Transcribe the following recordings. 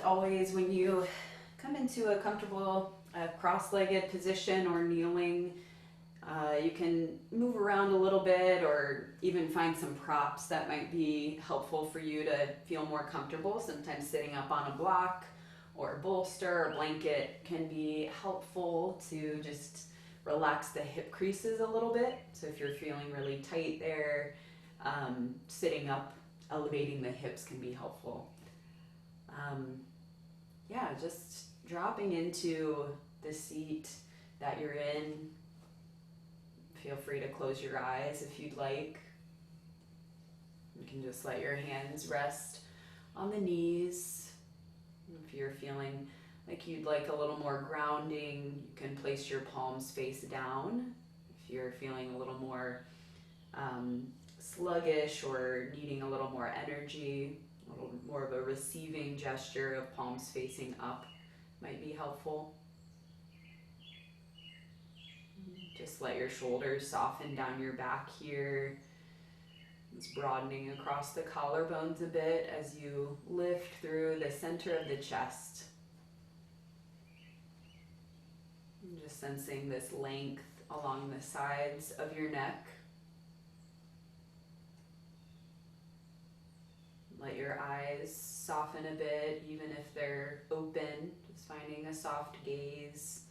always, when you come into a comfortable cross-legged position or kneeling, you can move around a little bit or even find some props that might be helpful for you to feel more comfortable. Sometimes sitting up on a block or a bolster or blanket can be helpful to just relax the hip creases a little bit. So if you're feeling really tight there, sitting up, elevating the hips can be helpful. Yeah, just dropping into the seat that you're in. Feel free to close your eyes if you'd like. You can just let your hands rest on the knees. If you're feeling like you'd like a little more grounding, you can place your palms face down. If you're feeling a little more sluggish or needing a little more energy, a little more of a receiving gesture of palms facing up might be helpful. Just let your shoulders soften down your back here. It's broadening across the collarbones a bit as you lift through the center of the chest. And just sensing this length along the sides of your neck. Let your eyes soften a bit, even if they're open, just finding a soft gaze.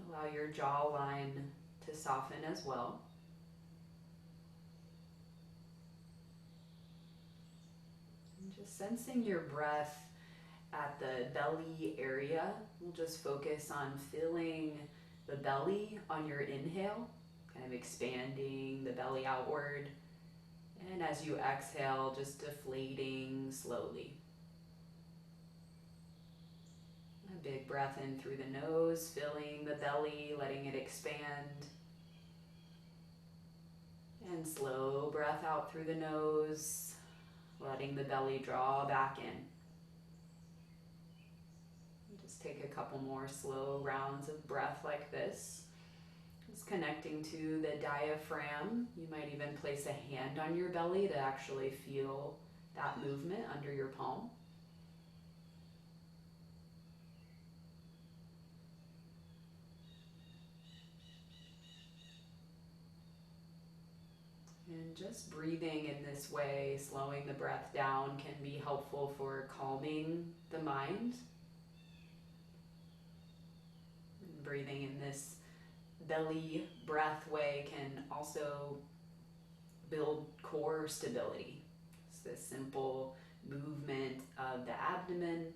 Allow your jawline to soften as well. And just sensing your breath at the belly area. We'll just focus on filling the belly on your inhale, kind of expanding the belly outward. And as you exhale, just deflating slowly. A big breath in through the nose, filling the belly, letting it expand. And slow breath out through the nose, letting the belly draw back in. Just take a couple more slow rounds of breath like this. Just connecting to the diaphragm. You might even place a hand on your belly to actually feel that movement under your palm. And just breathing in this way, slowing the breath down, can be helpful for calming the mind. And breathing in this belly breath way can also build core stability. It's this simple movement of the abdomen,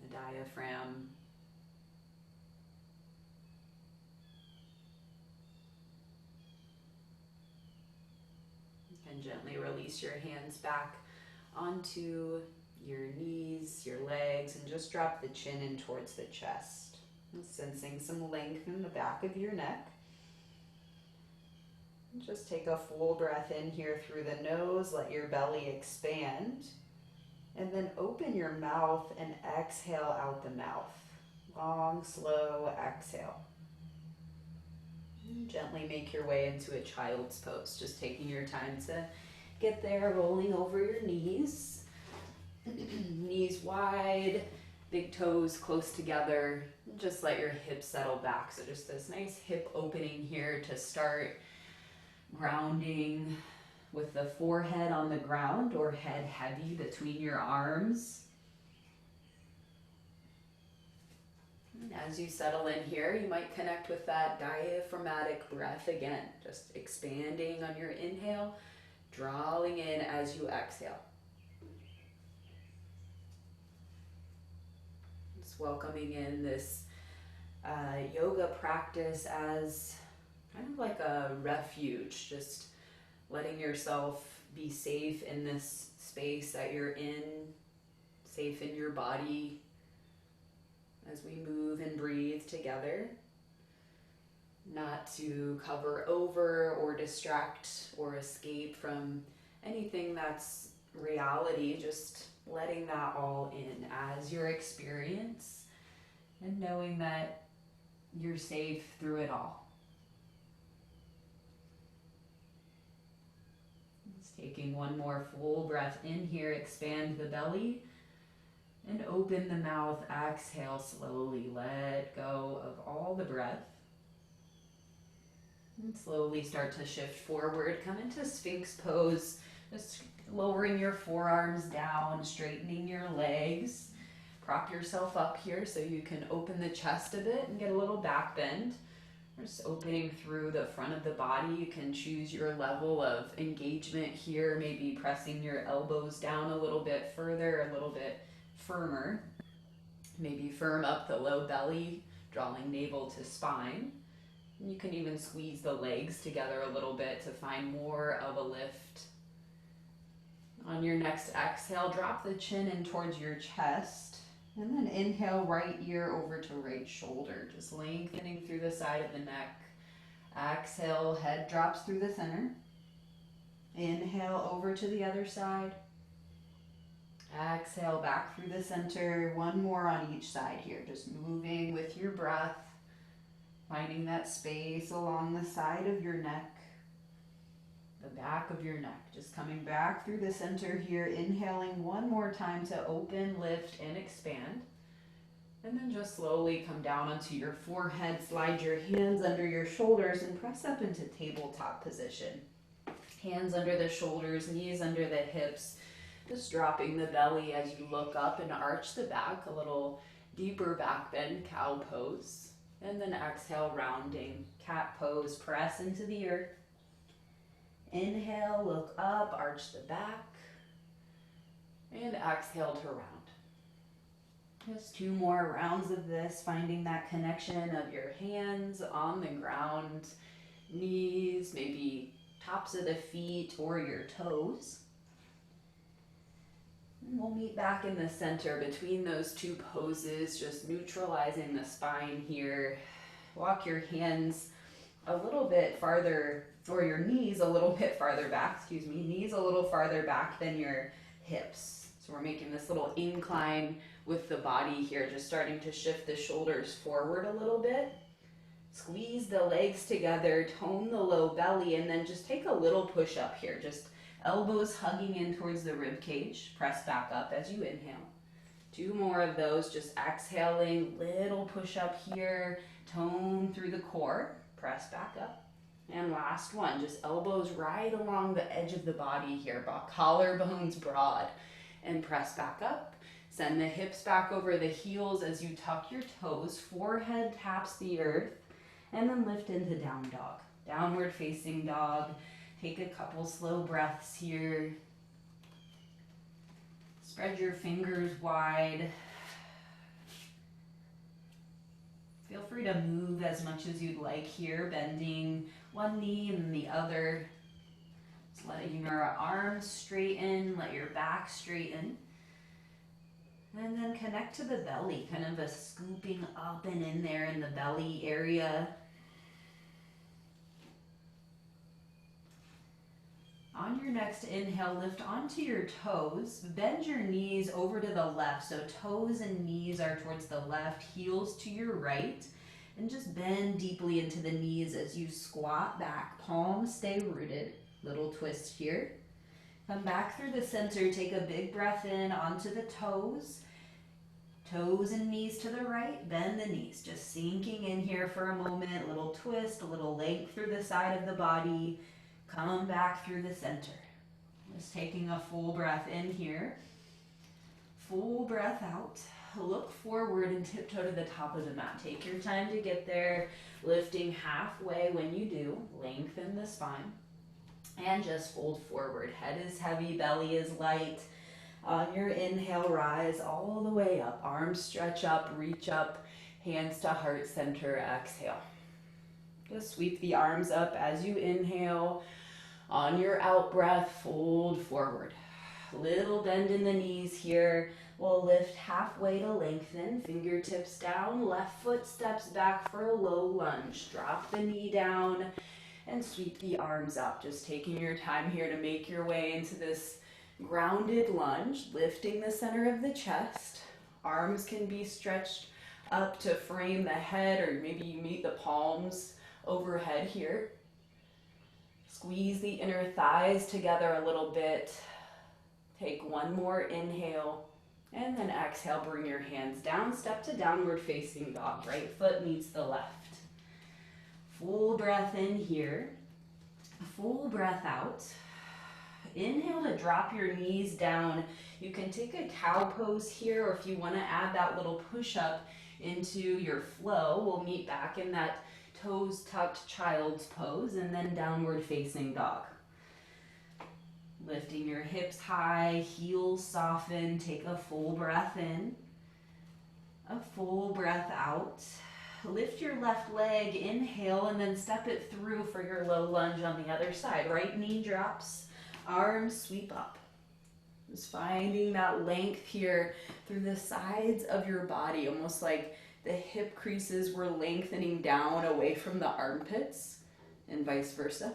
the diaphragm, and gently release your hands back onto your knees, your legs, and just drop the chin in towards the chest. And sensing some length in the back of your neck. And just take a full breath in here through the nose, let your belly expand, and then open your mouth and exhale out the mouth. Long, slow exhale. Gently make your way into a child's pose, just taking your time to get there, rolling over your knees. Knees wide, big toes close together. Just let your hips settle back. So just this nice hip opening here to start, grounding with the forehead on the ground or head heavy between your arms. As you settle in here, you might connect with that diaphragmatic breath again, just expanding on your inhale, drawing in as you exhale. Just welcoming in this yoga practice as kind of like a refuge, just letting yourself be safe in this space that you're in, safe in your body, as we move and breathe together, not to cover over or distract or escape from anything that's reality, just letting that all in as your experience and knowing that you're safe through it all. Taking one more full breath in here, expand the belly and open the mouth. Exhale slowly, let go of all the breath. And slowly start to shift forward. Come into Sphinx pose, just lowering your forearms down, straightening your legs. Prop yourself up here so you can open the chest a bit and get a little back bend. Just opening through the front of the body. You can choose your level of engagement here, maybe pressing your elbows down a little bit further, a little bit firmer. Maybe firm up the low belly, drawing navel to spine. And you can even squeeze the legs together a little bit to find more of a lift. On your next exhale, drop the chin in towards your chest. And then inhale, right ear over to right shoulder, just lengthening through the side of the neck. Exhale, head drops through the center. Inhale, over to the other side. Exhale, back through the center. One more on each side here, just moving with your breath, finding that space along the side of your neck, the back of your neck, just coming back through the center here, inhaling one more time to open, lift, and expand. And then just slowly come down onto your forehead, slide your hands under your shoulders and press up into tabletop position. Hands under the shoulders, knees under the hips, just dropping the belly as you look up and arch the back, a little deeper back bend, cow pose. And then exhale, rounding, cat pose, press into the earth. Inhale, look up, arch the back, and exhale to round. Just 2 more rounds of this, finding that connection of your hands on the ground, knees, maybe tops of the feet or your toes. And we'll meet back in the center between those 2 poses, just neutralizing the spine here. Walk your hands a little bit farther, or your knees a little bit farther back, knees a little farther back than your hips. So we're making this little incline with the body here, just starting to shift the shoulders forward a little bit. Squeeze the legs together, tone the low belly, and then just take a little push up here. Just elbows hugging in towards the rib cage. Press back up as you inhale. 2 more of those, just exhaling, little push up here, tone through the core. Press back up. And last one, just elbows right along the edge of the body here, collarbones broad, and press back up. Send the hips back over the heels as you tuck your toes, forehead taps the earth, and then lift into down dog. Downward facing dog. Take a couple slow breaths here. Spread your fingers wide. Feel free to move as much as you'd like here, bending one knee and the other. Just letting your arms straighten, let your back straighten. And then connect to the belly, kind of a scooping up and in there in the belly area. On your next inhale, lift onto your toes. Bend your knees over to the left. So toes and knees are towards the left, heels to your right. And just bend deeply into the knees as you squat back. Palms stay rooted. Little twist here. Come back through the center. Take a big breath in onto the toes. Toes and knees to the right. Bend the knees. Just sinking in here for a moment. Little twist, a little length through the side of the body. Come back through the center. Just taking a full breath in here. Full breath out. Look forward and tiptoe to the top of the mat. Take your time to get there. Lifting halfway when you do. Lengthen the spine. And just fold forward. Head is heavy, belly is light. On your inhale, rise all the way up. Arms stretch up, reach up. Hands to heart center. Exhale. Just sweep the arms up as you inhale. On your out breath, fold forward. Little bend in the knees here. We'll lift halfway to lengthen. Fingertips down. Left foot steps back for a low lunge. Drop the knee down and sweep the arms up. Just taking your time here to make your way into this grounded lunge. Lifting the center of the chest. Arms can be stretched up to frame the head, or maybe you meet the palms overhead here. Squeeze the inner thighs together a little bit. Take one more inhale, and then exhale, bring your hands down, step to downward facing dog. Right foot meets the left. Full breath in here, full breath out. Inhale to drop your knees down. You can take a cow pose here, or if you want to add that little push-up into your flow, we'll meet back in that toes tucked child's pose, and then downward facing dog. Lifting your hips high, heels soften, take a full breath in, a full breath out. Lift your left leg, inhale, and then step it through for your low lunge on the other side. Right knee drops, arms sweep up. Just finding that length here through the sides of your body, almost like the hip creases were lengthening down away from the armpits, and vice versa.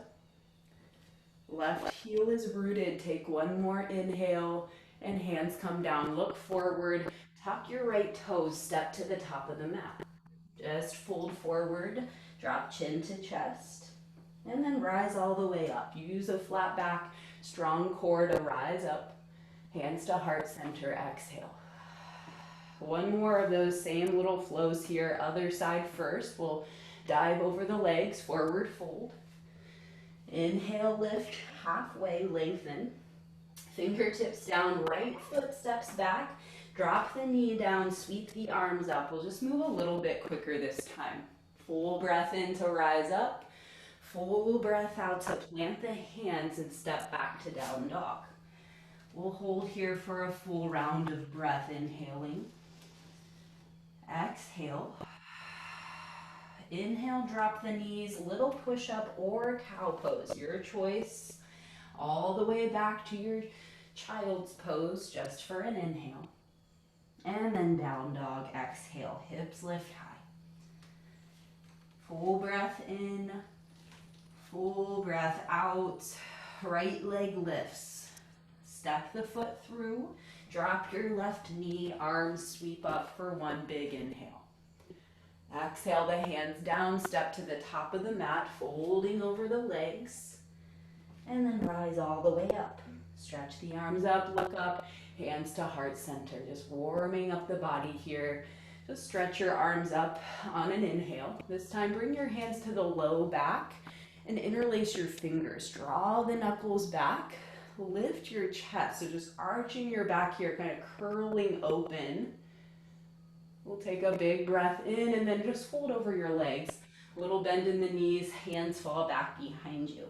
Left heel is rooted. Take one more inhale, and hands come down. Look forward, tuck your right toes, step to the top of the mat. Just fold forward, drop chin to chest, and then rise all the way up. Use a flat back, strong core to rise up. Hands to heart center, exhale. One more of those same little flows here. Other side first. We'll dive over the legs, forward fold. Inhale, lift, halfway, lengthen. Fingertips down, right foot steps back. Drop the knee down, sweep the arms up. We'll just move a little bit quicker this time. Full breath in to rise up. Full breath out to plant the hands and step back to down dog. We'll hold here for a full round of breath, inhaling. Exhale. Inhale, drop the knees, little push-up or cow pose, your choice. All the way back to your child's pose, just for an inhale. And then down dog, exhale, hips lift high. Full breath in, full breath out. Right leg lifts. Step the foot through, drop your left knee, arms sweep up for one big inhale. Exhale the hands down, step to the top of the mat, folding over the legs, and then rise all the way up. Stretch the arms up, look up, hands to heart center, just warming up the body here. Just stretch your arms up on an inhale. This time bring your hands to the low back and interlace your fingers. Draw the knuckles back, lift your chest, so just arching your back here, kind of curling open. We'll take a big breath in and then just fold over your legs. A little bend in the knees, hands fall back behind you.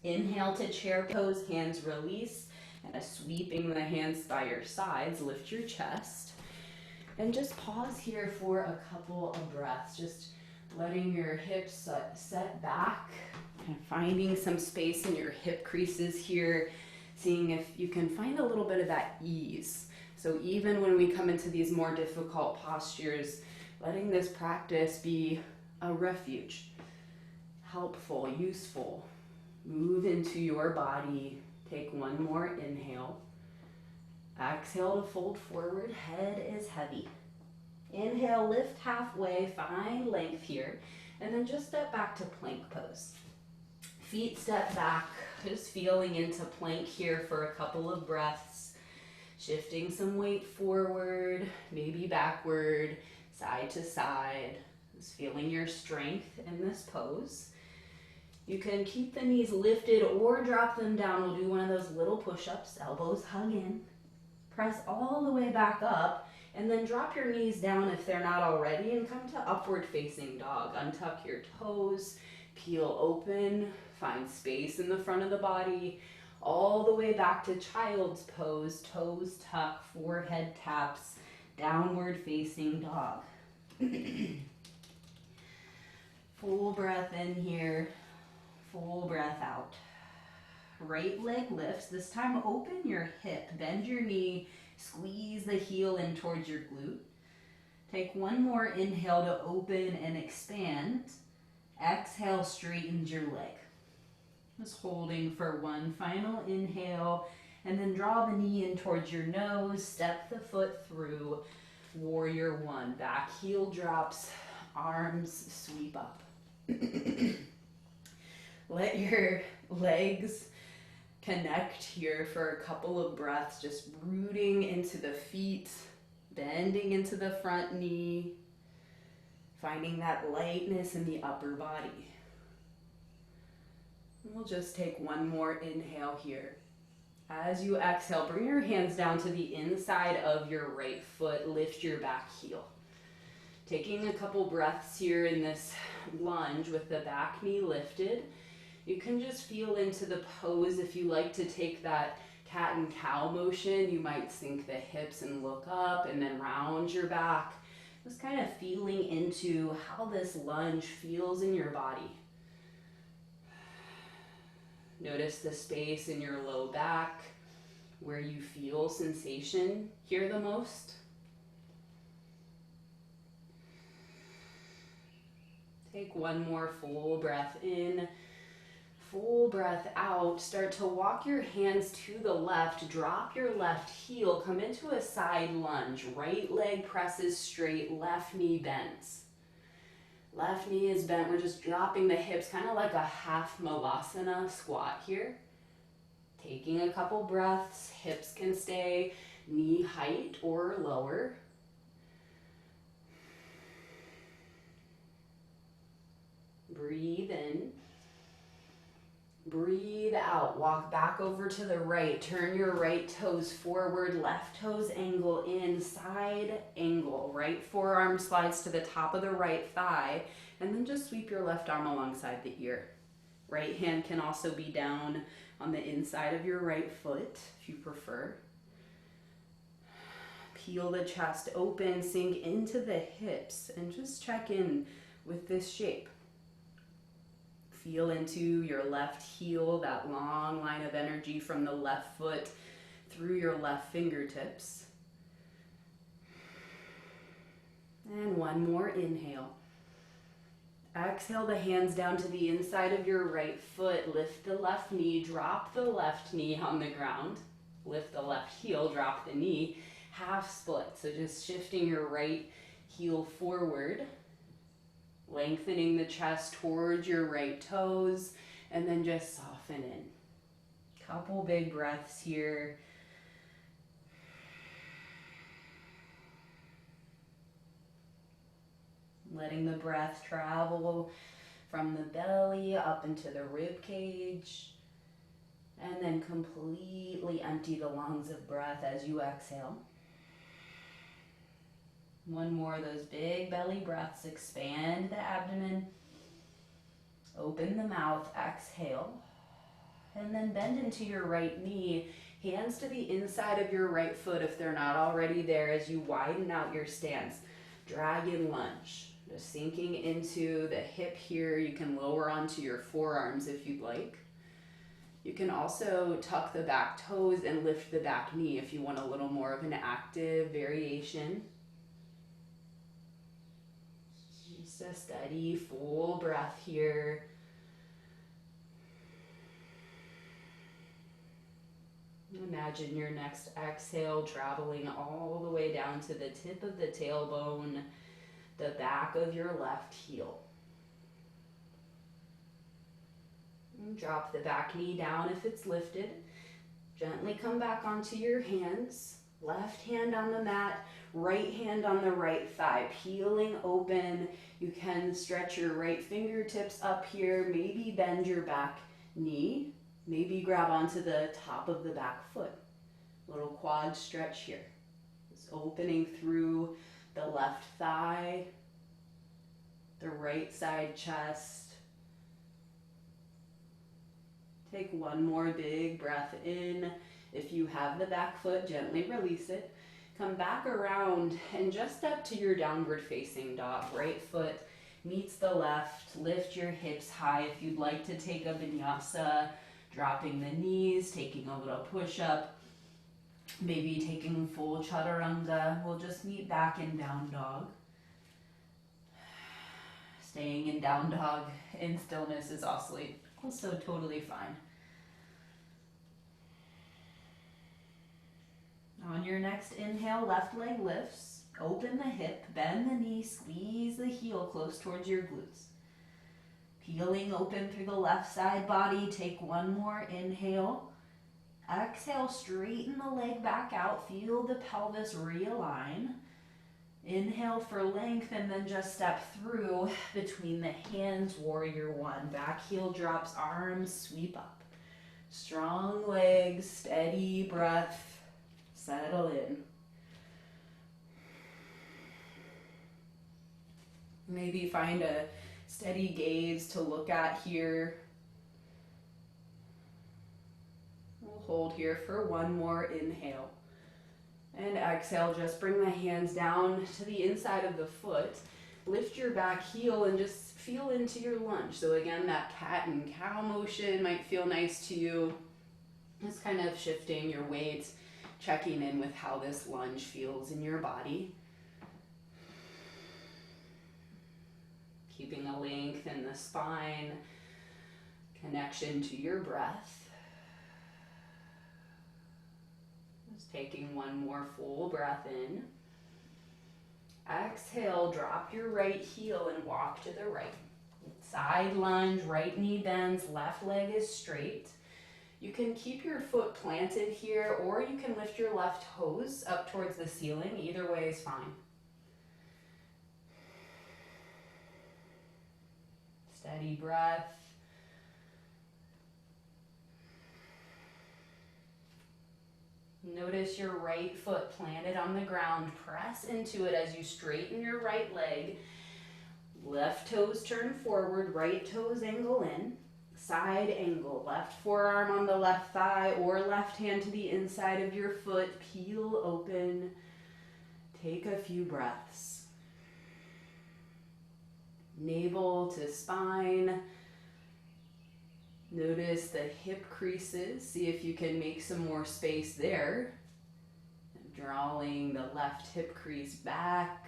Inhale to chair pose, hands release, and a sweeping the hands by your sides, lift your chest. And just pause here for a couple of breaths, just letting your hips set back, kind of finding some space in your hip creases here, seeing if you can find a little bit of that ease. So even when we come into these more difficult postures, letting this practice be a refuge, helpful, useful. Move into your body. Take one more inhale. Exhale to fold forward, head is heavy. Inhale, lift halfway, find length here, and then just step back to plank pose. Feet step back, just feeling into plank here for a couple of breaths. Shifting some weight forward, maybe backward, side to side. Just feeling your strength in this pose. You can keep the knees lifted or drop them down. We'll do one of those little push-ups, elbows hug in. Press all the way back up, and then drop your knees down if they're not already, and come to upward facing dog. Untuck your toes, peel open, find space in the front of the body. All the way back to child's pose, toes tuck, forehead taps, downward facing dog. Full breath in here, full breath out. Right leg lifts, this time open your hip, bend your knee, squeeze the heel in towards your glute. Take one more inhale to open and expand. Exhale, straightens your leg. Just holding for one final inhale, and then draw the knee in towards your nose, step the foot through, warrior one. Back heel drops, arms sweep up. Let your legs connect here for a couple of breaths, just rooting into the feet, bending into the front knee, finding that lightness in the upper body. We'll just take one more inhale here. As you exhale, bring your hands down to the inside of your right foot, lift your back heel. Taking a couple breaths here in this lunge with the back knee lifted. You can just feel into the pose. If you like to take that cat and cow motion, you might sink the hips and look up and then round your back. Just kind of feeling into how this lunge feels in your body. Notice the space in your low back where you feel sensation here the most. Take one more full breath in, full breath out. Start to walk your hands to the left, drop your left heel, come into a side lunge. Right leg presses straight, left knee bends. Left knee is bent, we're just dropping the hips, kind of like a half malasana squat here. Taking a couple breaths, hips can stay knee height or lower. Breathe in, breathe out, walk back over to the right, turn your right toes forward, left toes angle in, side angle, right forearm slides to the top of the right thigh, and then just sweep your left arm alongside the ear. Right hand can also be down on the inside of your right foot if you prefer. Peel the chest open, sink into the hips, and just check in with this shape. Feel into your left heel, that long line of energy from the left foot through your left fingertips. And one more inhale. Exhale the hands down to the inside of your right foot. Lift the left knee, drop the left knee on the ground. Lift the left heel, drop the knee. Half split, so just shifting your right heel forward. Lengthening the chest towards your right toes, and then just soften in. Couple big breaths here. Letting the breath travel from the belly up into the rib cage, and then completely empty the lungs of breath as you exhale. One more of those big belly breaths. Expand the abdomen. Open the mouth. Exhale. And then bend into your right knee. Hands to the inside of your right foot if they're not already there as you widen out your stance. Dragon lunge. Just sinking into the hip here. You can lower onto your forearms if you'd like. You can also tuck the back toes and lift the back knee if you want a little more of an active variation. Just a steady, full breath here. Imagine your next exhale traveling all the way down to the tip of the tailbone, the back of your left heel. And drop the back knee down if it's lifted. Gently come back onto your hands. Left hand on the mat, right hand on the right thigh, peeling open. You can stretch your right fingertips up here, maybe bend your back knee, maybe grab onto the top of the back foot. Little quad stretch here. Just opening through the left thigh, the right side chest. Take one more big breath in. If you have the back foot, gently release it. Come back around and just step to your downward facing dog. Right foot meets the left. Lift your hips high. If you'd like to take a vinyasa, dropping the knees, taking a little push-up, maybe taking full chaturanga. We'll just meet back in down dog. Staying in down dog in stillness is also totally fine. On your next inhale, left leg lifts. Open the hip, bend the knee, squeeze the heel close towards your glutes. Peeling open through the left side body. Take one more inhale. Exhale, straighten the leg back out. Feel the pelvis realign. Inhale for length and then just step through between the hands, warrior one. Back heel drops, arms sweep up. Strong legs, steady breath. Settle in. Maybe find a steady gaze to look at here. We'll hold here for one more inhale. And exhale, just bring the hands down to the inside of the foot. Lift your back heel and just feel into your lunge. So again, that cat and cow motion might feel nice to you. Just kind of shifting your weight, checking in with how this lunge feels in your body. Keeping a length in the spine, connection to your breath. Just taking one more full breath in. Exhale, drop your right heel and walk to the right. Side lunge, right knee bends, left leg is straight. You can keep your foot planted here, or you can lift your left toes up towards the ceiling. Either way is fine. Steady breath. Notice your right foot planted on the ground. Press into it as you straighten your right leg. Left toes turn forward, right toes angle in. Side angle, left forearm on the left thigh or left hand to the inside of your foot. Peel open. Take a few breaths. Navel to spine. Notice the hip creases. See if you can make some more space there. Drawing the left hip crease back.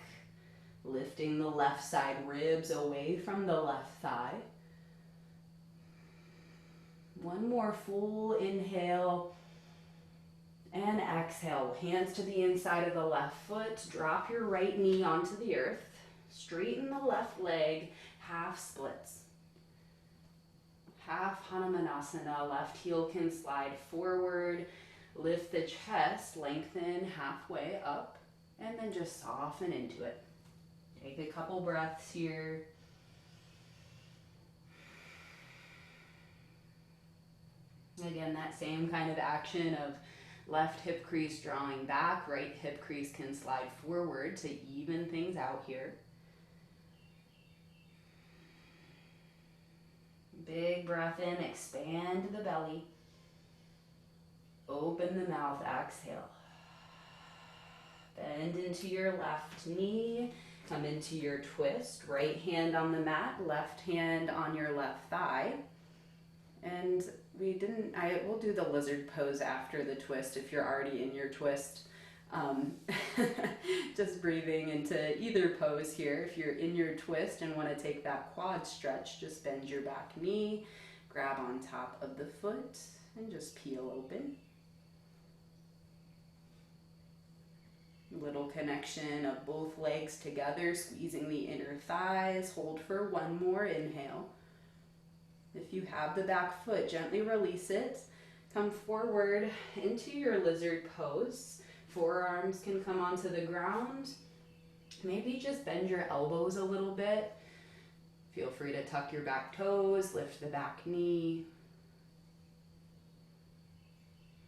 Lifting the left side ribs away from the left thigh. One more full inhale. And exhale. Hands to the inside of the left foot. Drop your right knee onto the earth. Straighten the left leg. Half splits. Half Hanumanasana, left heel can slide forward, lift the chest, lengthen halfway up, and then just soften into it. Take a couple breaths here. Again, that same kind of action of left hip crease drawing back, right hip crease can slide forward to even things out here. Big breath in, expand the belly. Open the mouth, exhale. Bend into your left knee. Come into your twist. Right hand on the mat, left hand on your left thigh. And we'll do the lizard pose after the twist if you're already in your twist. Just breathing into either pose here. If you're in your twist and want to take that quad stretch, just bend your back knee, grab on top of the foot, and just peel open. Little connection of both legs together, squeezing the inner thighs. Hold for one more inhale. If you have the back foot, gently release it. Come forward into your lizard pose. Forearms can come onto the ground. Maybe just bend your elbows a little bit. Feel free to tuck your back toes, lift the back knee.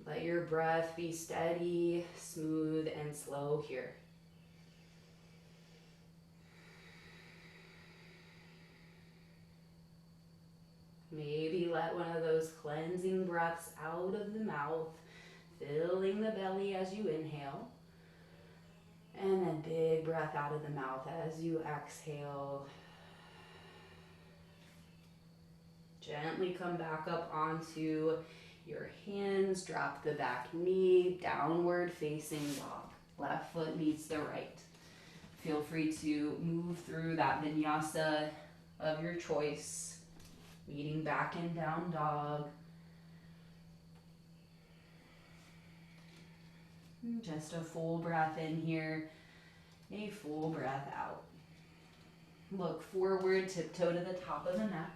Let your breath be steady, smooth, and slow here. Maybe let one of those cleansing breaths out of the mouth, filling the belly as you inhale. And then big breath out of the mouth as you exhale. Gently come back up onto your hands. Drop the back knee, downward facing dog. Left foot meets the right. Feel free to move through that vinyasa of your choice. Meeting back and down dog. Just a full breath in here, a full breath out. Look forward, tiptoe to the top of the mat.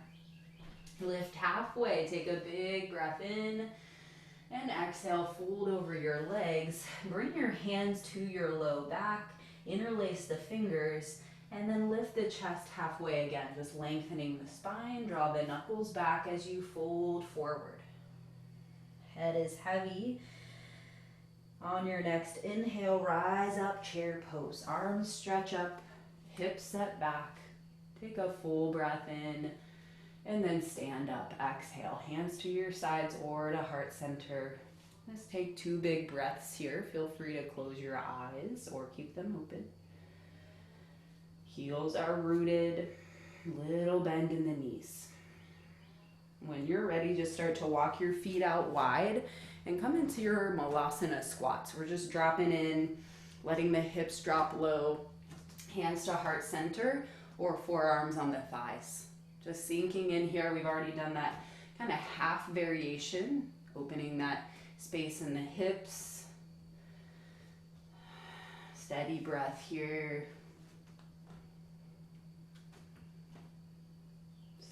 Lift halfway, take a big breath in, and exhale, fold over your legs. Bring your hands to your low back, interlace the fingers, and then lift the chest halfway again, just lengthening the spine. Draw the knuckles back as you fold forward. Head is heavy. On your next inhale, rise up, chair pose. Arms stretch up, hips set back. Take a full breath in, and then stand up. Exhale, hands to your sides or to heart center. Let's take 2 big breaths here. Feel free to close your eyes or keep them open. Heels are rooted, little bend in the knees. When you're ready, just start to walk your feet out wide and come into your Malasana squats. We're just dropping in, letting the hips drop low, hands to heart center or forearms on the thighs. Just sinking in here. We've already done that kind of half variation, opening that space in the hips. Steady breath here.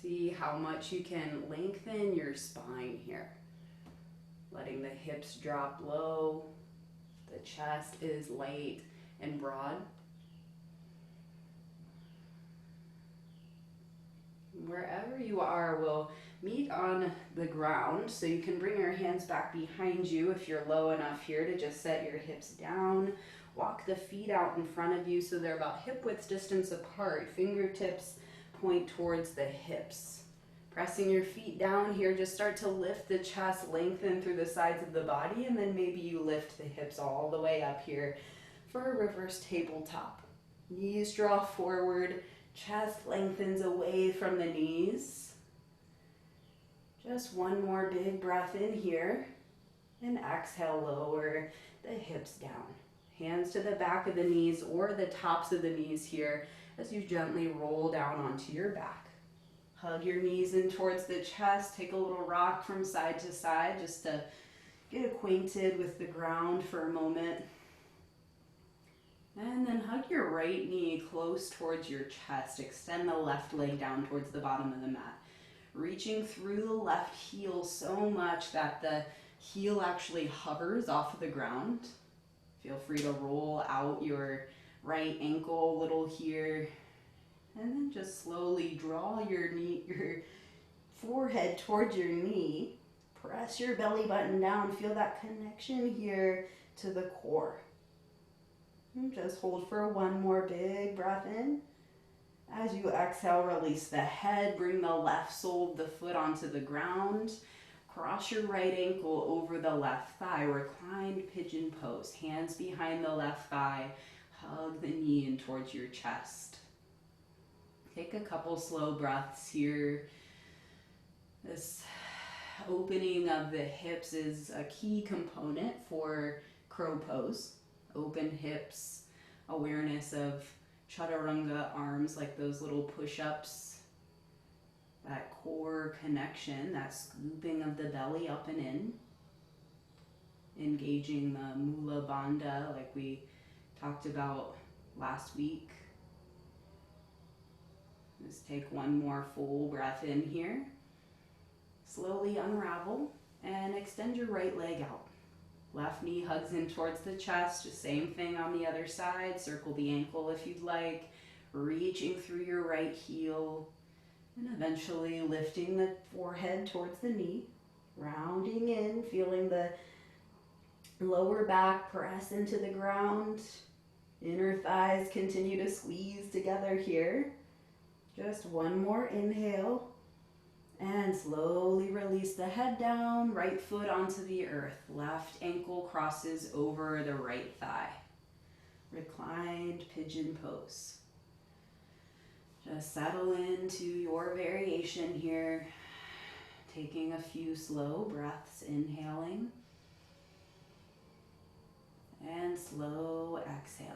See how much you can lengthen your spine here. Letting the hips drop low. The chest is light and broad. Wherever you are, we'll meet on the ground, so you can bring your hands back behind you if you're low enough here to just set your hips down. Walk the feet out in front of you so they're about hip width distance apart. Fingertips point towards the hips. Pressing your feet down here, just start to lift the chest, lengthen through the sides of the body, and then maybe you lift the hips all the way up here for a reverse tabletop. Knees draw forward, chest lengthens away from the knees. Just one more big breath in here, and exhale, lower the hips down. Hands to the back of the knees or the tops of the knees here as you gently roll down onto your back. Hug your knees in towards the chest. Take a little rock from side to side just to get acquainted with the ground for a moment. And then hug your right knee close towards your chest. Extend the left leg down towards the bottom of the mat. Reaching through the left heel so much that the heel actually hovers off of the ground. Feel free to roll out your right ankle a little here. And then just slowly draw your forehead towards your knee. Press your belly button down. Feel that connection here to the core. And just hold for one more big breath in. As you exhale, release the head. Bring the left sole of the foot onto the ground. Cross your right ankle over the left thigh. Reclined pigeon pose. Hands behind the left thigh. Hug the knee in towards your chest. Take a couple slow breaths here. This opening of the hips is a key component for crow pose. Open hips, awareness of chaturanga arms, like those little push-ups. That core connection, that scooping of the belly up and in. Engaging the Mula Bandha like we talked about last week. Just take one more full breath in here. Slowly unravel and extend your right leg out. Left knee hugs in towards the chest. Just same thing on the other side. Circle the ankle if you'd like. Reaching through your right heel. And eventually lifting the forehead towards the knee. Rounding in, feeling the lower back press into the ground. Inner thighs continue to squeeze together here. Just one more inhale. And slowly release the head down, right foot onto the earth. Left ankle crosses over the right thigh. Reclined pigeon pose. Just settle into your variation here. Taking a few slow breaths, inhaling. And slow exhale.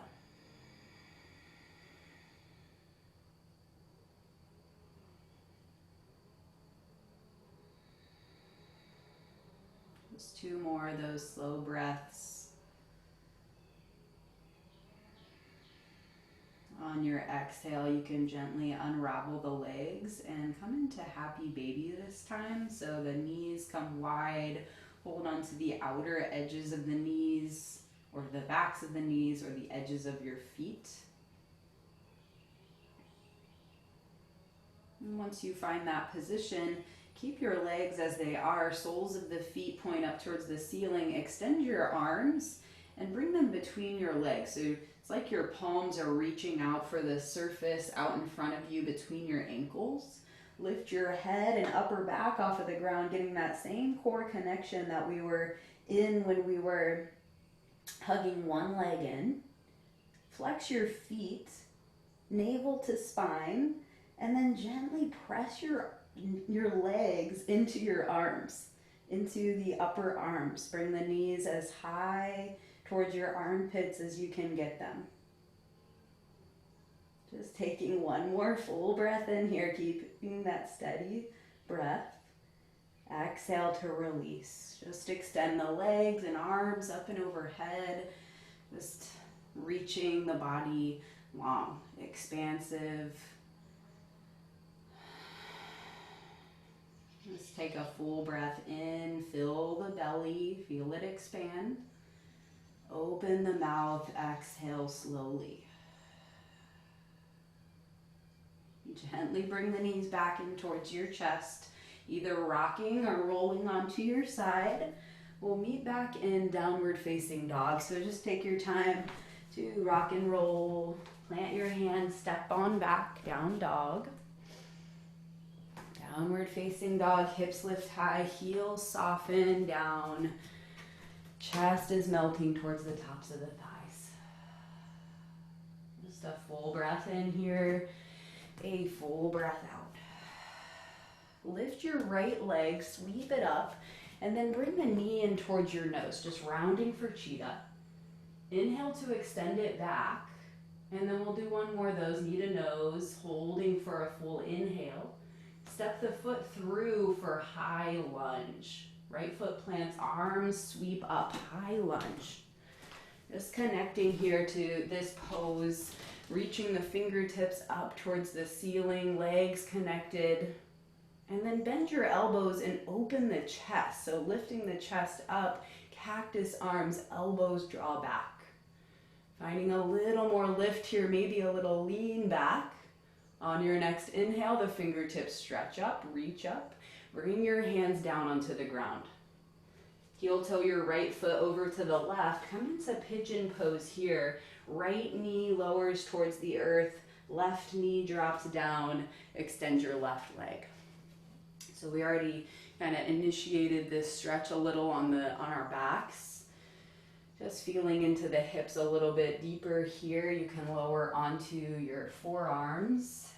Just 2 more of those slow breaths. On your exhale, you can gently unravel the legs and come into happy baby this time. So the knees come wide, hold on to the outer edges of the knees or the backs of the knees or the edges of your feet. And once you find that position, keep your legs as they are. Soles of the feet point up towards the ceiling. Extend your arms and bring them between your legs. So it's like your palms are reaching out for the surface out in front of you between your ankles. Lift your head and upper back off of the ground, getting that same core connection that we were in when we were hugging one leg in. Flex your feet, navel to spine, and then gently press your legs into your arms, into the upper arms. Bring the knees as high towards your armpits as you can get them. Just taking one more full breath in here, keeping that steady breath. Exhale to release. Just extend the legs and arms up and overhead, just reaching the body long, expansive. Just take a full breath in, fill the belly, feel it expand. Open the mouth, exhale slowly. Gently bring the knees back in towards your chest, either rocking or rolling onto your side. We'll meet back in downward facing dog. So just take your time to rock and roll, plant your hands, step on back, down dog. Downward facing dog, hips lift high, heels soften down. Chest is melting towards the tops of the thighs. Just a full breath in here, a full breath out. Lift your right leg, sweep it up, and then bring the knee in towards your nose, just rounding for cheetah. Inhale to extend it back, and then we'll do one more of those, knee to nose, holding for a full inhale. Step the foot through for high lunge. Right foot plants, arms sweep up, high lunge. Just connecting here to this pose, reaching the fingertips up towards the ceiling, legs connected. And then bend your elbows and open the chest. So lifting the chest up, cactus arms, elbows draw back. Finding a little more lift here, maybe a little lean back. On your next inhale, the fingertips stretch up, reach up. Bring your hands down onto the ground. Heel toe your right foot over to the left. Come into pigeon pose here. Right knee lowers towards the earth. Left knee drops down. Extend your left leg. So we already kind of initiated this stretch a little on our backs. Just feeling into the hips a little bit deeper here. You can lower onto your forearms.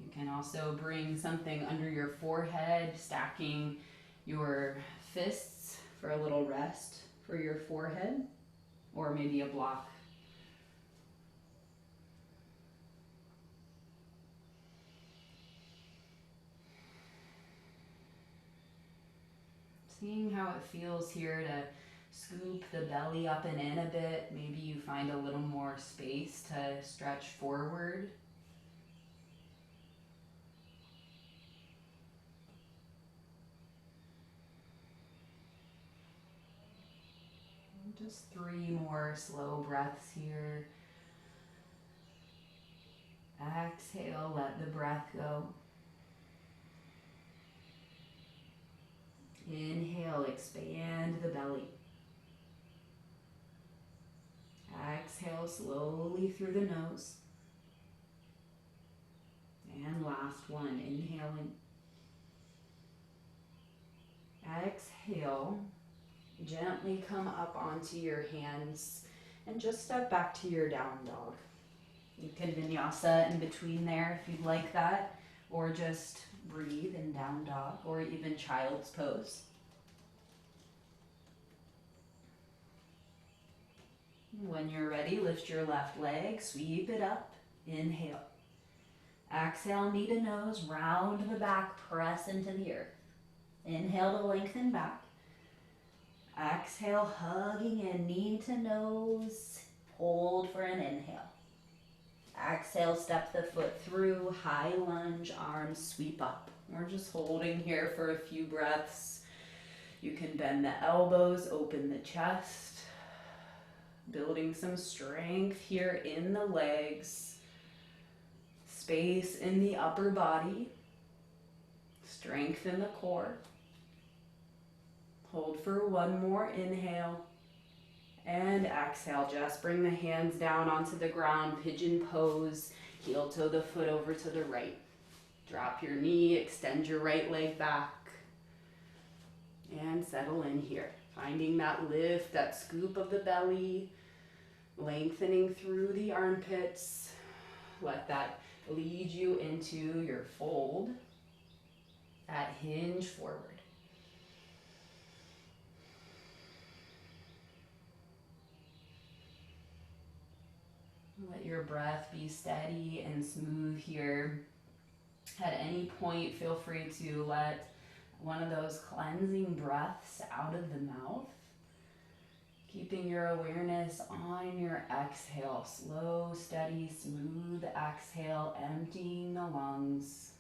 You can also bring something under your forehead, stacking your fists for a little rest for your forehead, or maybe a block. Seeing how it feels here to scoop the belly up and in a bit. Maybe you find a little more space to stretch forward. Just 3 more slow breaths here. Exhale, let the breath go. Inhale, expand the belly. Exhale slowly through the nose. And last one, inhaling. Exhale, gently come up onto your hands and just step back to your down dog. You can vinyasa in between there if you'd like that, or just breathe in down dog, or even child's pose. When you're ready, lift your left leg, sweep it up, inhale. Exhale, knee to nose, round the back, press into the earth. Inhale to lengthen back. Exhale, hugging in, knee to nose, hold for an inhale. Exhale, step the foot through, high lunge, arms sweep up. We're just holding here for a few breaths. You can bend the elbows, open the chest, building some strength here in the legs, space in the upper body, strength in the core. Hold for one more inhale. And exhale, just bring the hands down onto the ground, pigeon pose, heel toe the foot over to the right. Drop your knee, extend your right leg back, and settle in here. Finding that lift, that scoop of the belly, lengthening through the armpits. Let that lead you into your fold, that hinge forward. Let your breath be steady and smooth here. At any point, feel free to let one of those cleansing breaths out of the mouth. Keeping your awareness on your exhale. Slow, steady, smooth exhale, emptying the lungs.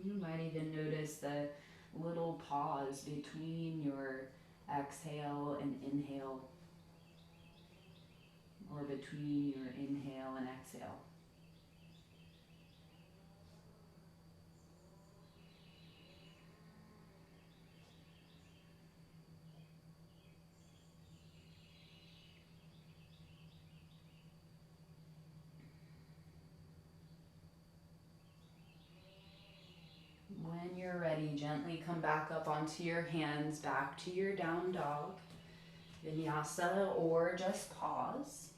You might even notice the little pause between your exhale and inhale, or between your inhale and exhale. When you're ready, gently come back up onto your hands, back to your down dog, vinyasa, or just pause.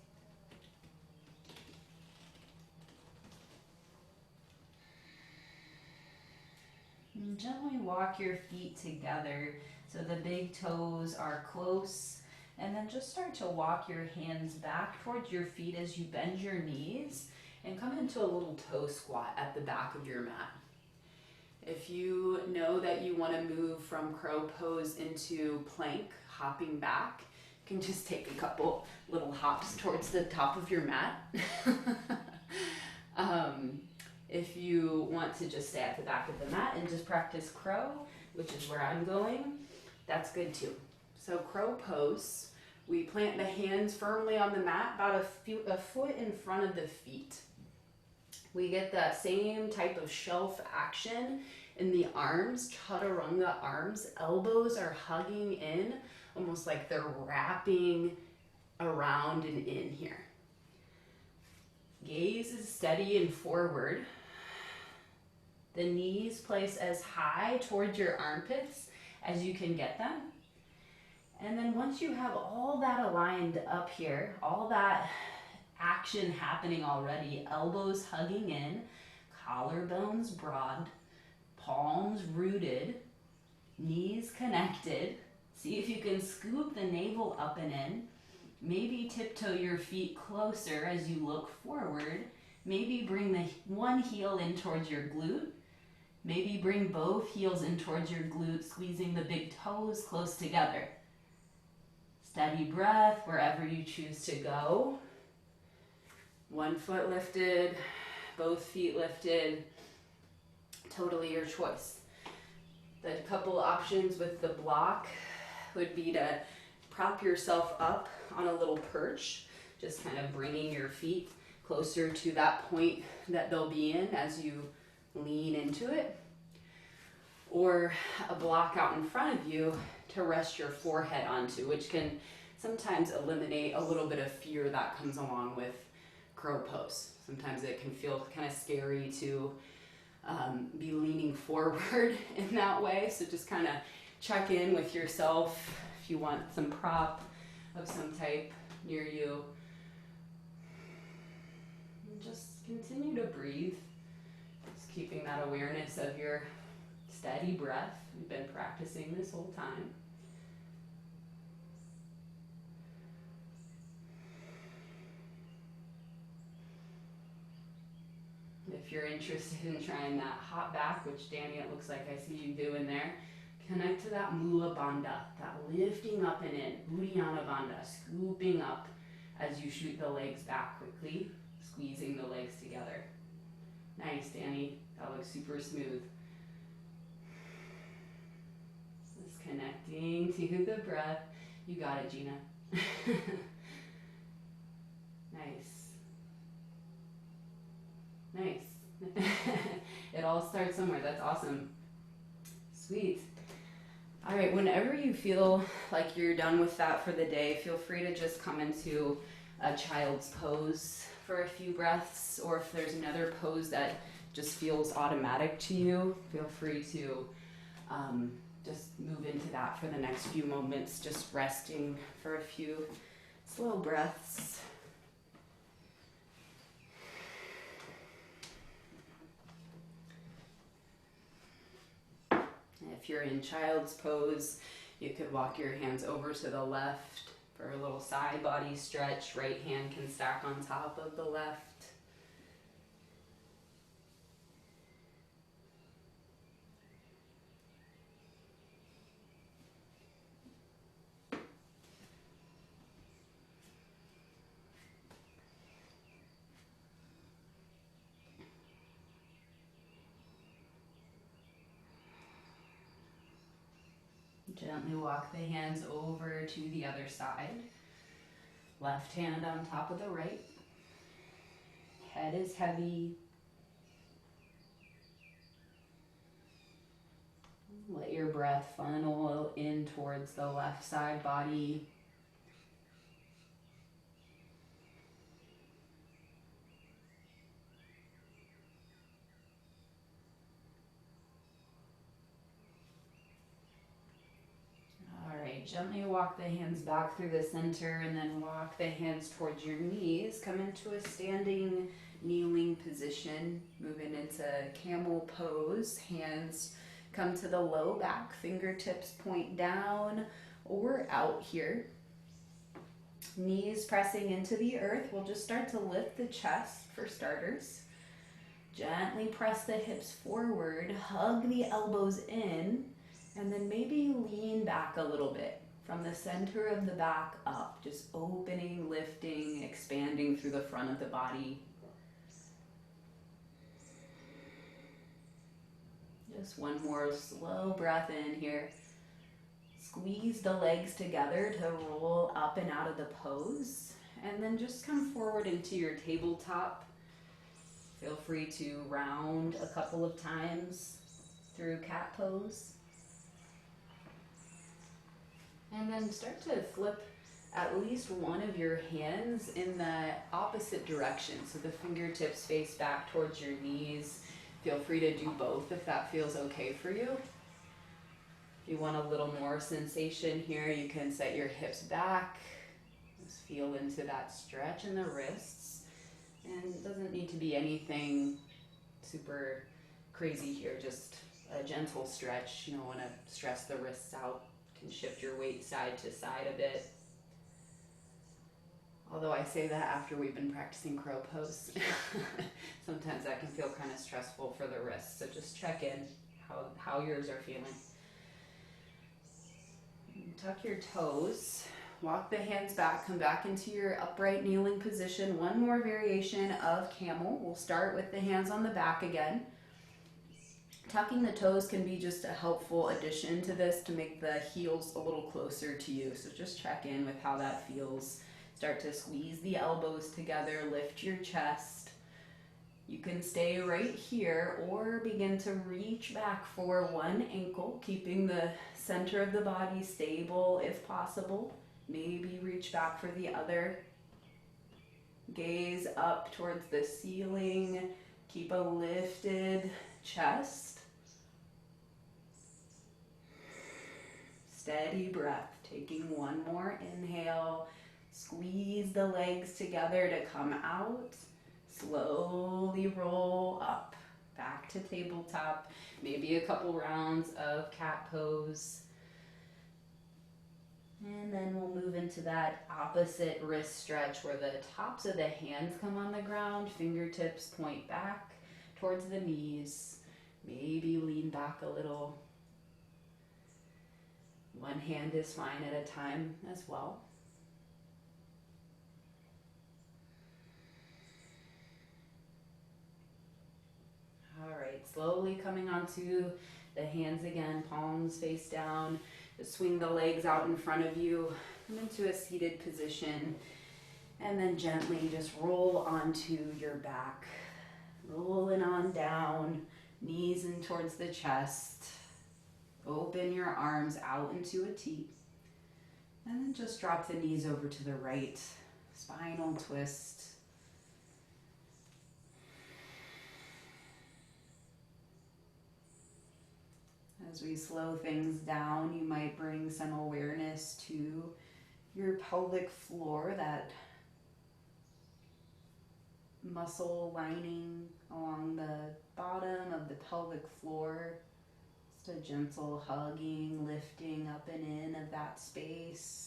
And gently walk your feet together so the big toes are close, and then just start to walk your hands back towards your feet as you bend your knees and come into a little toe squat at the back of your mat. If you know that you want to move from crow pose into plank, hopping back, you can just take a couple little hops towards the top of your mat. If you want to just stay at the back of the mat and just practice crow, which is where I'm going, that's good too. So crow pose, we plant the hands firmly on the mat, about a foot in front of the feet. We get that same type of shelf action in the arms, chaturanga arms. Elbows are hugging in, almost like they're wrapping around and in here. Gaze is steady and forward. The knees place as high towards your armpits as you can get them. And then once you have all that aligned up here, all that action happening already, elbows hugging in, collarbones broad, palms rooted, knees connected. See if you can scoop the navel up and in. Maybe tiptoe your feet closer as you look forward. Maybe bring the one heel in towards your glute. Maybe bring both heels in towards your glute, squeezing the big toes close together. Steady breath wherever you choose to go. One foot lifted, both feet lifted, totally your choice. The couple options with the block would be to prop yourself up on a little perch, just kind of bringing your feet closer to that point that they'll be in as you lean into it. Or a block out in front of you to rest your forehead onto, which can sometimes eliminate a little bit of fear that comes along with crow pose. Sometimes it can feel kind of scary to be leaning forward in that way. So just kind of check in with yourself if you want some prop of some type near you. And just continue to breathe. Just keeping that awareness of your steady breath. We've been practicing this whole time. If you're interested in trying that hop back, which Danny, it looks like I see you doing there, connect to that Mula Bandha, that lifting up and in, Uddiyana Bandha, scooping up as you shoot the legs back quickly, squeezing the legs together. Nice, Danny. That looks super smooth. Just connecting to the breath. You got it, Gina. Nice. Nice. It all starts somewhere. That's awesome. Sweet. All right, whenever you feel like you're done with that for the day, feel free to just come into a child's pose for a few breaths, or if there's another pose that just feels automatic to you, feel free to just move into that for the next few moments, just resting for a few slow breaths. If you're in child's pose, you could walk your hands over to the left for a little side body stretch. Right hand can stack on top of the left. Gently walk the hands over to the other side. Left hand on top of the right. Head is heavy. Let your breath funnel in towards the left side body. Gently walk the hands back through the center and then walk the hands towards your knees. Come into a standing kneeling position, moving into camel pose. Hands come to the low back, fingertips point down or out here. Knees pressing into the earth. We'll just start to lift the chest for starters. Gently press the hips forward, hug the elbows in, and then maybe lean back a little bit from the center of the back up, just opening, lifting, expanding through the front of the body. Just one more slow breath in here. Squeeze the legs together to roll up and out of the pose, and then just come forward into your tabletop. Feel free to round a couple of times through cat pose. And then start to flip at least one of your hands in the opposite direction. So the fingertips face back towards your knees. Feel free to do both if that feels okay for you. If you want a little more sensation here, you can set your hips back. Just feel into that stretch in the wrists. And it doesn't need to be anything super crazy here, just a gentle stretch. You don't want to stress the wrists out. You can shift your weight side to side a bit. Although I say that after we've been practicing crow pose. Sometimes that can feel kind of stressful for the wrists. So just check in how yours are feeling. Tuck your toes. Walk the hands back. Come back into your upright kneeling position. One more variation of camel. We'll start with the hands on the back again. Tucking the toes can be just a helpful addition to this to make the heels a little closer to you. So just check in with how that feels. Start to squeeze the elbows together, lift your chest. You can stay right here or begin to reach back for one ankle, keeping the center of the body stable if possible. Maybe reach back for the other. Gaze up towards the ceiling. Keep a lifted chest. Steady breath. Taking one more inhale. Squeeze the legs together to come out. Slowly roll up. Back to tabletop. Maybe a couple rounds of cat pose. And then we'll move into that opposite wrist stretch where the tops of the hands come on the ground, fingertips point back. towards the knees. Maybe lean back a little. One hand is fine at a time as well. All right, slowly coming onto the hands again, palms face down. Just swing the legs out in front of you, come into a seated position, and then gently just roll onto your back. Rolling on down, knees in towards the chest. Open your arms out into a T. And then just drop the knees over to the right. Spinal twist. As we slow things down, you might bring some awareness to your pelvic floor, that muscle lining along the bottom of the pelvic floor. Just a gentle hugging, lifting up and in of that space.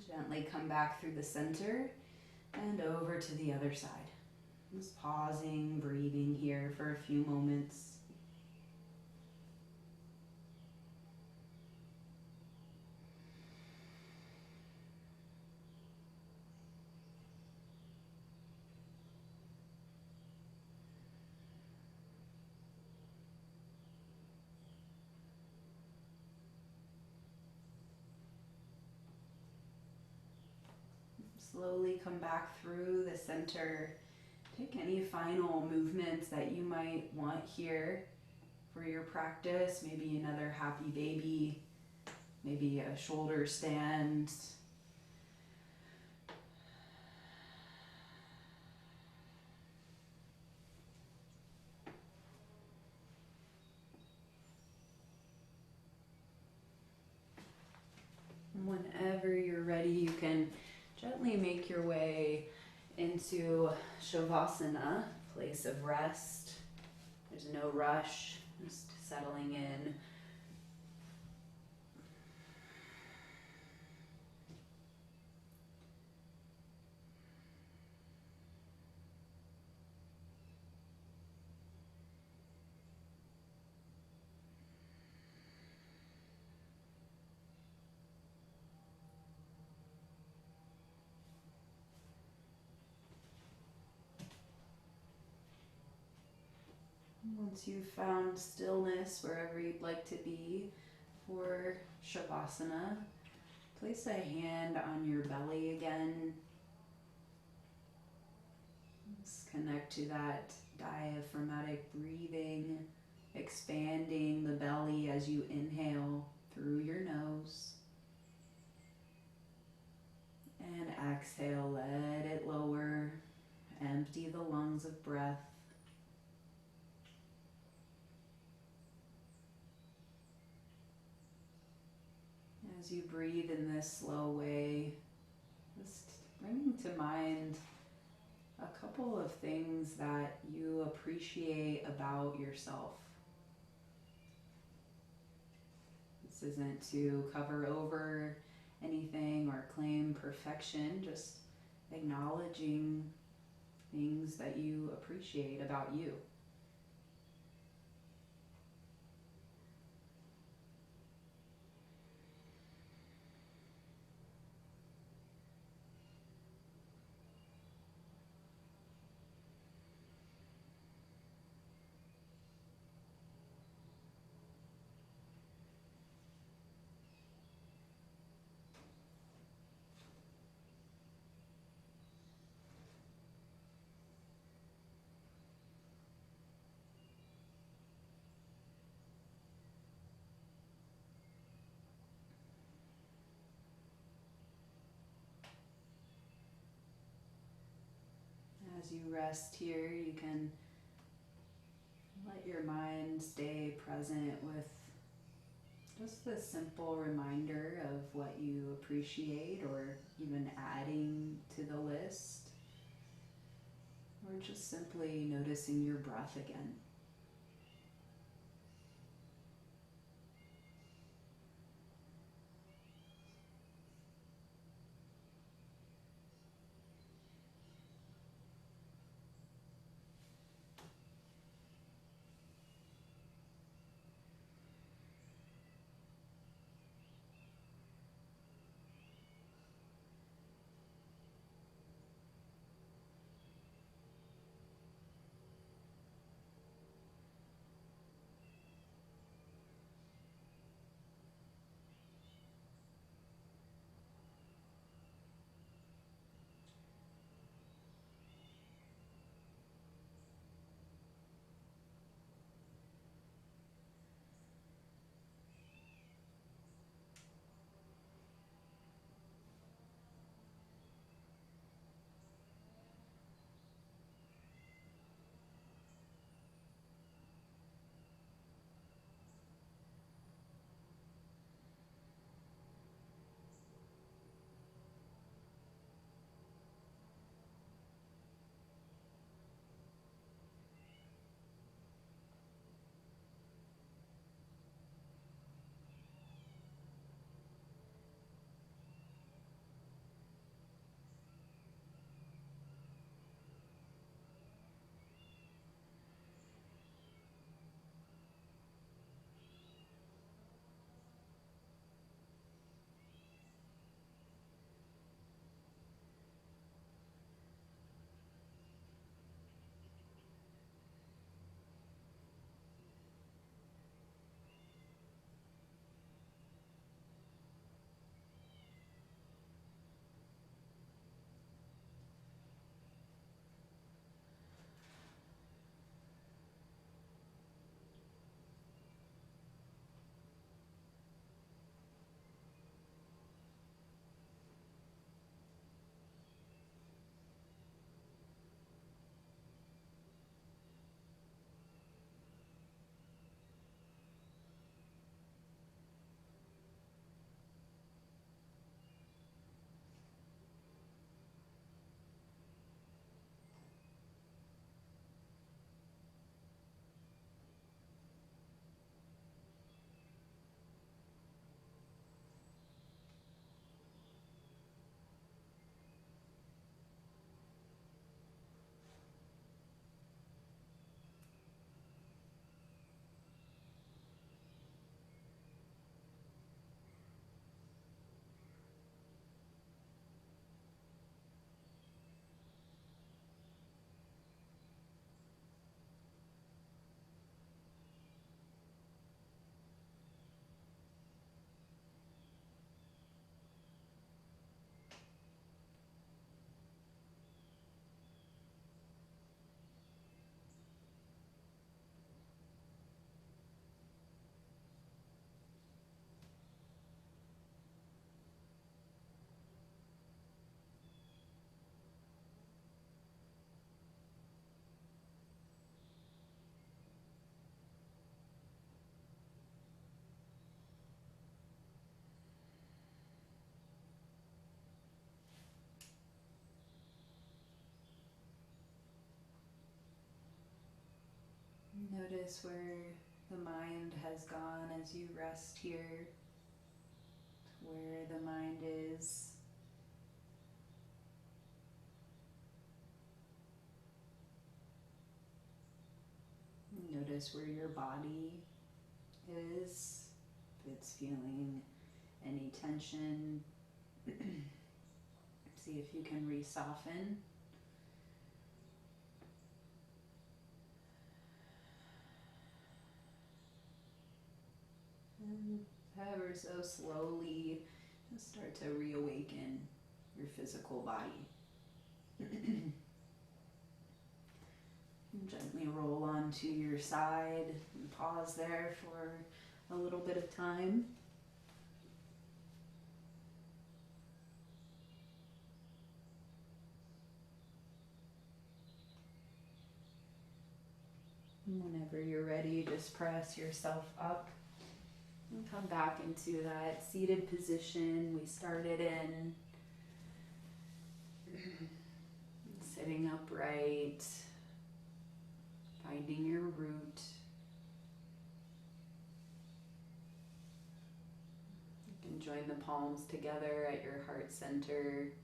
Gently come back through the center and over to the other side. Just pausing, breathing here for a few moments. Slowly come back through the center. Take any final movements that you might want here for your practice. Maybe another happy baby, maybe a shoulder stand. Whenever you're ready, you can gently make your way into Shavasana, place of rest. There's no rush, just settling in. Once you've found stillness wherever you'd like to be for Shavasana, place a hand on your belly again. Just connect to that diaphragmatic breathing, expanding the belly as you inhale through your nose. And exhale, let it lower, empty the lungs of breath. As you breathe in this slow way, just bringing to mind a couple of things that you appreciate about yourself. This isn't to cover over anything or claim perfection, just acknowledging things that you appreciate about you. As you rest here, you can let your mind stay present with just a simple reminder of what you appreciate, or even adding to the list, or just simply noticing your breath again. Notice where the mind has gone as you rest here, where the mind is. Notice where your body is, if it's feeling any tension. See if you can re-soften. And ever so slowly, just start to reawaken your physical body. Gently roll onto your side and pause there for a little bit of time. And whenever you're ready, just press yourself up and come back into that seated position we started in. Sitting upright, finding your root. You can join the palms together at your heart center.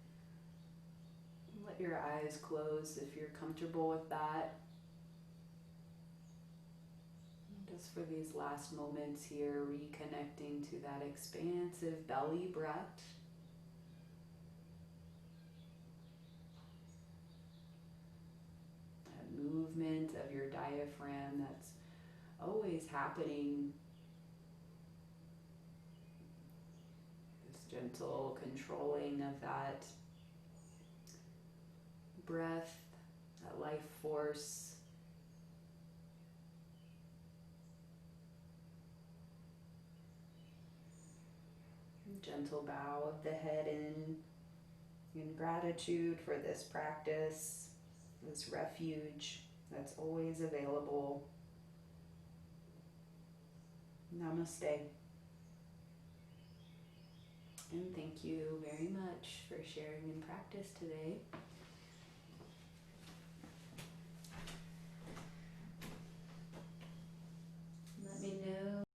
Let your eyes close if you're comfortable with that. Just for these last moments here, reconnecting to that expansive belly breath. That movement of your diaphragm that's always happening. This gentle controlling of that breath, that life force. Gentle bow of the head in gratitude for this practice, this refuge that's always available. Namaste. And thank you very much for sharing in practice today.